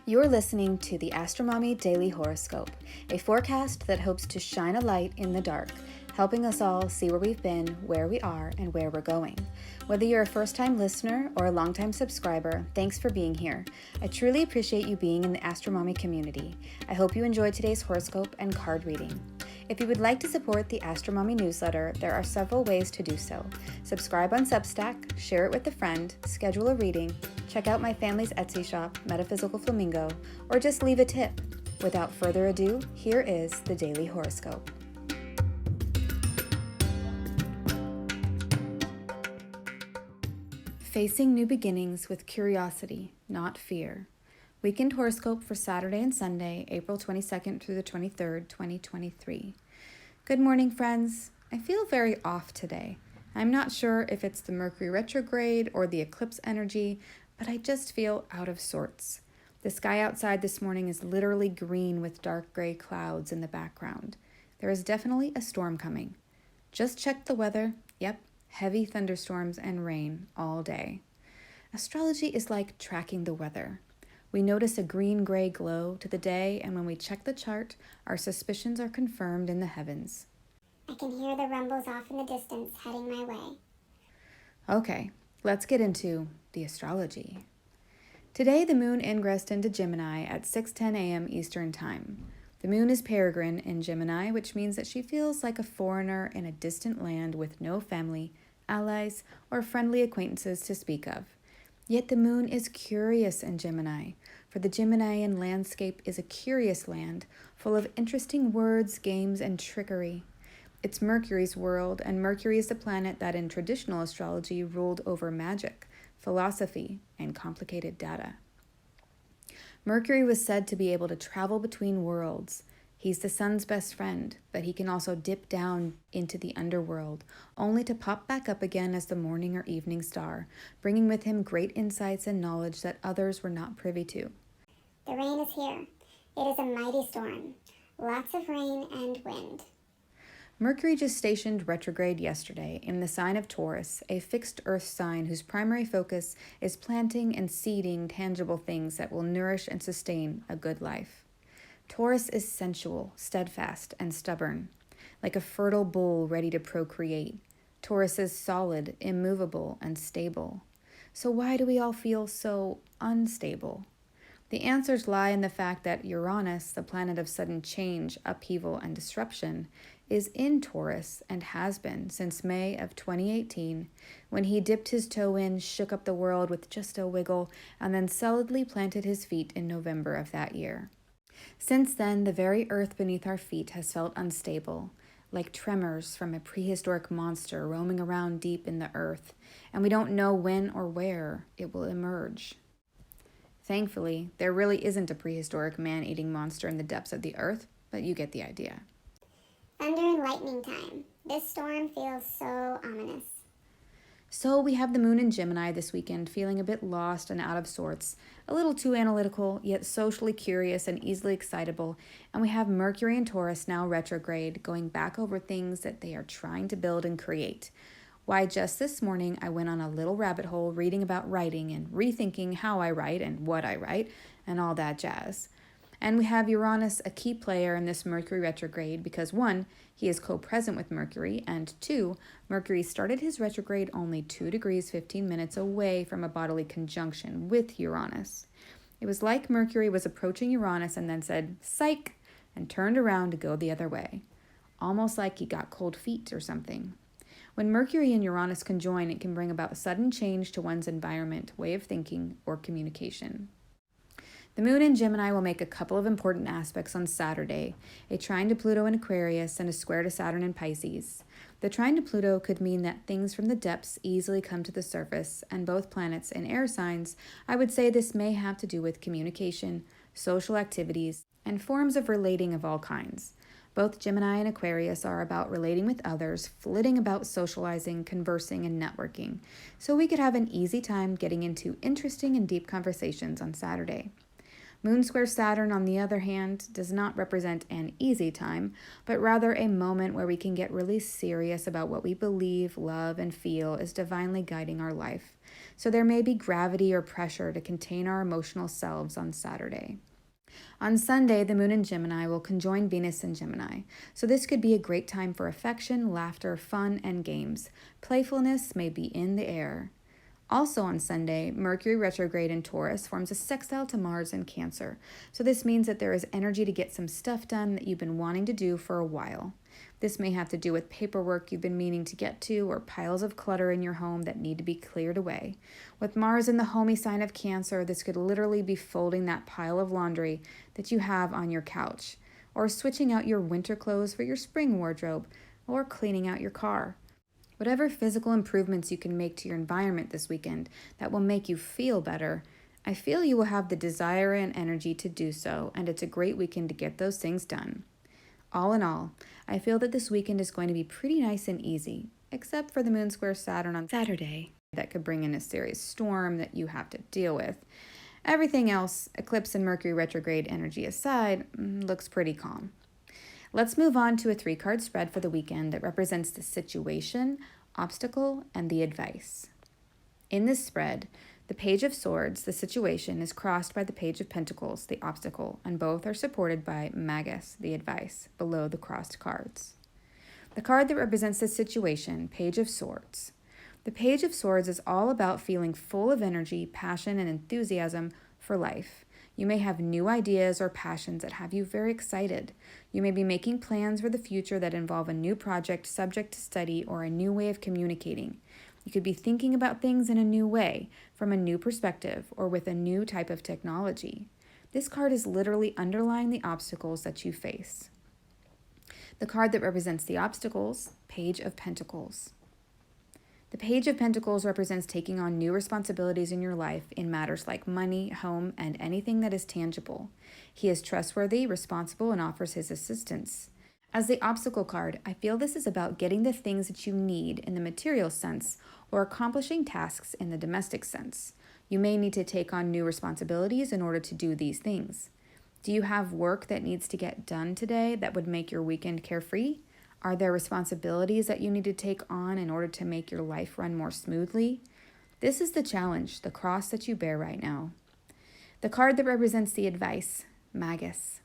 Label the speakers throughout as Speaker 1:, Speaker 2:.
Speaker 1: You're listening to the AstroMommy Daily Horoscope, a forecast that hopes to shine a light in the dark, helping us all see where we've been, where we are, and where we're going. Whether you're a first-time listener or a long-time subscriber, thanks for being here. I truly appreciate you being in the AstroMommy community. I hope you enjoyed today's horoscope and card reading. If you would like to support the AstroMommy newsletter, there are several ways to do so. Subscribe on Substack, share it with a friend, schedule a reading, check out my family's Etsy shop, Metaphysical Flamingo, or just leave a tip. Without further ado, here is the Daily Horoscope. Facing new beginnings with curiosity, not fear. Weekend horoscope for Saturday and Sunday, April 22nd through the 23rd, 2023. Good morning, friends. I feel very off today. I'm not sure if it's the Mercury retrograde or the eclipse energy, but I just feel out of sorts. The sky outside this morning is literally green with dark gray clouds in the background. There is definitely a storm coming. Just checked the weather. Yep, heavy thunderstorms and rain all day. Astrology is like tracking the weather. We notice a green-gray glow to the day, and when we check the chart, our suspicions are confirmed in the heavens.
Speaker 2: I can hear the rumbles off in the distance heading my way.
Speaker 1: Okay, let's get into the astrology. Today, the moon ingressed into Gemini at 6:10 a.m. Eastern Time. The moon is peregrine in Gemini, which means that she feels like a foreigner in a distant land with no family, allies, or friendly acquaintances to speak of. Yet the moon is curious in Gemini, for the Geminian landscape is a curious land, full of interesting words, games, and trickery. It's Mercury's world, and Mercury is the planet that in traditional astrology ruled over magic, philosophy, and complicated data. Mercury was said to be able to travel between worlds. He's the sun's best friend, but he can also dip down into the underworld, only to pop back up again as the morning or evening star, bringing with him great insights and knowledge that others were not privy to.
Speaker 2: The rain is here. It is a mighty storm. Lots of rain and wind.
Speaker 1: Mercury just stationed retrograde yesterday in the sign of Taurus, a fixed earth sign whose primary focus is planting and seeding tangible things that will nourish and sustain a good life. Taurus is sensual, steadfast, and stubborn, like a fertile bull ready to procreate. Taurus is solid, immovable, and stable. So why do we all feel so unstable? The answers lie in the fact that Uranus, the planet of sudden change, upheaval, and disruption, is in Taurus and has been since May of 2018, when he dipped his toe in, shook up the world with just a wiggle, and then solidly planted his feet in November of that year. Since then, the very earth beneath our feet has felt unstable, like tremors from a prehistoric monster roaming around deep in the earth, and we don't know when or where it will emerge. Thankfully, there really isn't a prehistoric man-eating monster in the depths of the earth, but you get the idea.
Speaker 2: Thunder and lightning time. This storm feels so ominous.
Speaker 1: So we have the moon in Gemini this weekend, feeling a bit lost and out of sorts, a little too analytical, yet socially curious and easily excitable, and we have Mercury in Taurus now retrograde, going back over things that they are trying to build and create. Why, just this morning I went on a little rabbit hole reading about writing and rethinking how I write and what I write and all that jazz. And we have Uranus, a key player in this Mercury retrograde because 1, he is co-present with Mercury, and 2, Mercury started his retrograde only 2 degrees 15 minutes away from a bodily conjunction with Uranus. It was like Mercury was approaching Uranus and then said, "Psych," and turned around to go the other way. Almost like he got cold feet or something. When Mercury and Uranus conjoin, it can bring about sudden change to one's environment, way of thinking, or communication. The moon in Gemini will make a couple of important aspects on Saturday, a trine to Pluto in Aquarius and a square to Saturn in Pisces. The trine to Pluto could mean that things from the depths easily come to the surface, and both planets in air signs, I would say this may have to do with communication, social activities, and forms of relating of all kinds. Both Gemini and Aquarius are about relating with others, flitting about socializing, conversing, and networking, so we could have an easy time getting into interesting and deep conversations on Saturday. Moon square Saturn, on the other hand, does not represent an easy time, but rather a moment where we can get really serious about what we believe, love, and feel is divinely guiding our life. So there may be gravity or pressure to contain our emotional selves on Saturday. On Sunday, the moon in Gemini will conjoin Venus in Gemini, so this could be a great time for affection, laughter, fun, and games. Playfulness may be in the air. Also on Sunday, Mercury retrograde in Taurus forms a sextile to Mars in Cancer, so this means that there is energy to get some stuff done that you've been wanting to do for a while. This may have to do with paperwork you've been meaning to get to or piles of clutter in your home that need to be cleared away. With Mars in the homey sign of Cancer, this could literally be folding that pile of laundry that you have on your couch, or switching out your winter clothes for your spring wardrobe, or cleaning out your car. Whatever physical improvements you can make to your environment this weekend that will make you feel better, I feel you will have the desire and energy to do so, and it's a great weekend to get those things done. All in all, I feel that this weekend is going to be pretty nice and easy, except for the moon square Saturn on Saturday. That could bring in a serious storm that you have to deal with. Everything else, eclipse and Mercury retrograde energy aside, looks pretty calm. Let's move on to a 3-card spread for the weekend that represents the situation, obstacle, and the advice. In this spread, the Page of Swords, the situation, is crossed by the Page of Pentacles, the obstacle, and both are supported by Magus, the advice, below the crossed cards. The card that represents the situation, Page of Swords. The Page of Swords is all about feeling full of energy, passion, and enthusiasm for life. You may have new ideas or passions that have you very excited. You may be making plans for the future that involve a new project, subject to study, or a new way of communicating. You could be thinking about things in a new way, from a new perspective, or with a new type of technology. This card is literally underlying the obstacles that you face. The card that represents the obstacles, Page of Pentacles. The Page of Pentacles represents taking on new responsibilities in your life in matters like money, home, and anything that is tangible. He is trustworthy, responsible, and offers his assistance. As the obstacle card, I feel this is about getting the things that you need in the material sense or accomplishing tasks in the domestic sense. You may need to take on new responsibilities in order to do these things. Do you have work that needs to get done today that would make your weekend carefree? Are there responsibilities that you need to take on in order to make your life run more smoothly? This is the challenge, the cross that you bear right now. The card that represents the advice, Magus.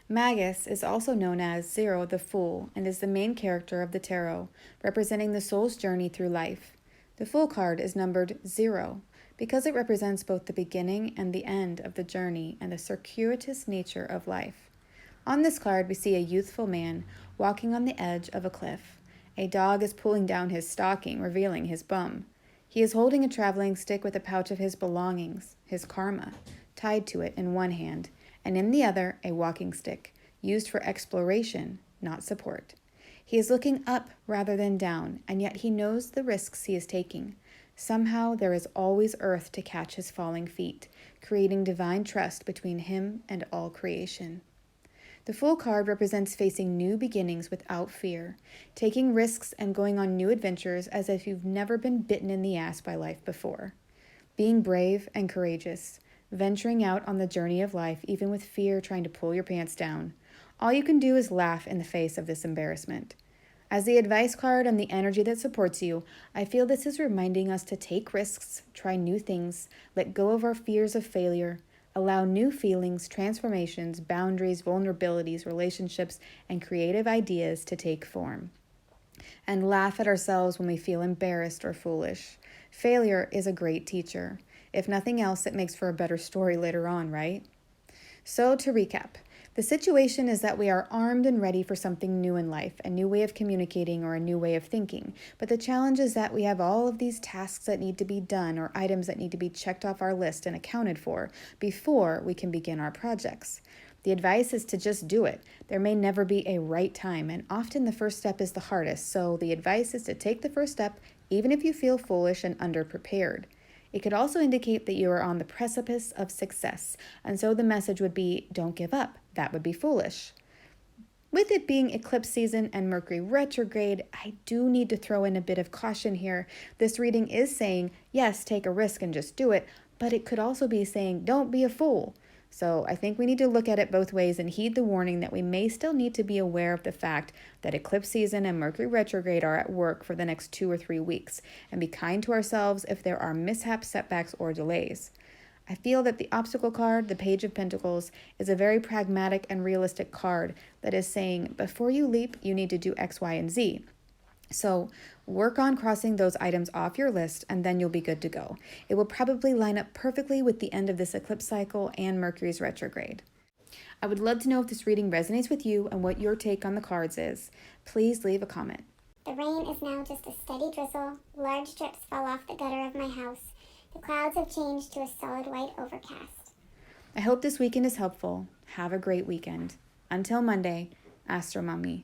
Speaker 1: Magus is also known as Zero the Fool and is the main character of the tarot, representing the soul's journey through life. The Fool card is numbered 0 because it represents both the beginning and the end of the journey and the circuitous nature of life. On this card, we see a youthful man walking on the edge of a cliff. A dog is pulling down his stocking, revealing his bum. He is holding a traveling stick with a pouch of his belongings, his karma, tied to it in one hand, and in the other, a walking stick, used for exploration, not support. He is looking up rather than down, and yet he knows the risks he is taking. Somehow there is always earth to catch his falling feet, creating divine trust between him and all creation. The Fool card represents facing new beginnings without fear, taking risks and going on new adventures as if you've never been bitten in the ass by life before. Being brave and courageous, venturing out on the journey of life even with fear trying to pull your pants down. All you can do is laugh in the face of this embarrassment. As the advice card and the energy that supports you, I feel this is reminding us to take risks, try new things, let go of our fears of failure, allow new feelings, transformations, boundaries, vulnerabilities, relationships, and creative ideas to take form. And laugh at ourselves when we feel embarrassed or foolish. Failure is a great teacher. If nothing else, it makes for a better story later on, right? So to recap, the situation is that we are armed and ready for something new in life, a new way of communicating or a new way of thinking. But the challenge is that we have all of these tasks that need to be done or items that need to be checked off our list and accounted for before we can begin our projects. The advice is to just do it. There may never be a right time, and often the first step is the hardest, so the advice is to take the first step even if you feel foolish and underprepared. It could also indicate that you are on the precipice of success, and so the message would be, don't give up. That would be foolish. With it being eclipse season and Mercury retrograde, I do need to throw in a bit of caution here. This reading is saying, yes, take a risk and just do it, but it could also be saying, don't be a fool. So I think we need to look at it both ways and heed the warning that we may still need to be aware of the fact that eclipse season and Mercury retrograde are at work for the next 2 or 3 weeks, and be kind to ourselves if there are mishaps, setbacks, or delays. I feel that the obstacle card, the Page of Pentacles, is a very pragmatic and realistic card that is saying, before you leap, you need to do X, Y, and Z. So work on crossing those items off your list, and then you'll be good to go. It will probably line up perfectly with the end of this eclipse cycle and Mercury's retrograde. I would love to know if this reading resonates with you and what your take on the cards is. Please leave a comment.
Speaker 2: The rain is now just a steady drizzle. Large drips fall off the gutter of my house. The clouds have changed to a solid white overcast.
Speaker 1: I hope this weekend is helpful. Have a great weekend. Until Monday, AstroMommy.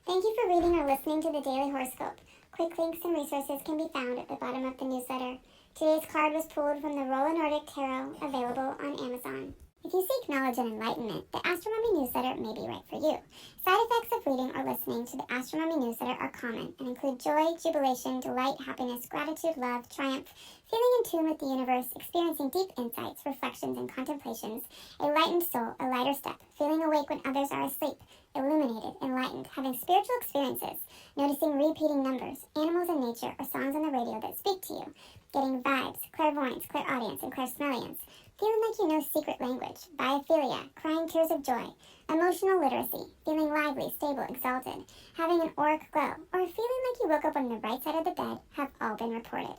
Speaker 2: Thank you for reading or listening to the Daily Horoscope. Quick links and resources can be found at the bottom of the newsletter. Today's card was pulled from the Rolla Nordic Tarot, available on Amazon. If you seek knowledge and enlightenment, the AstroMommy newsletter may be right for you. Side effects of reading or listening to the AstroMommy newsletter are common and include joy, jubilation, delight, happiness, gratitude, love, triumph, feeling in tune with the universe, experiencing deep insights, reflections, and contemplations, a lightened soul, a lighter step, feeling awake when others are asleep, illuminated, enlightened, having spiritual experiences, noticing repeating numbers, animals in nature, or songs on the radio that speak to you, getting vibes, clairvoyance, clairaudience, and clairsmelliance, feeling like you know secret language, biophilia, crying tears of joy, emotional literacy, feeling lively, stable, exalted, having an auric glow, or feeling like you woke up on the right side of the bed have all been reported.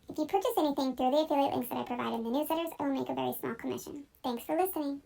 Speaker 2: If you purchase anything through the affiliate links that I provide in the newsletters, I will make a very small commission. Thanks for listening.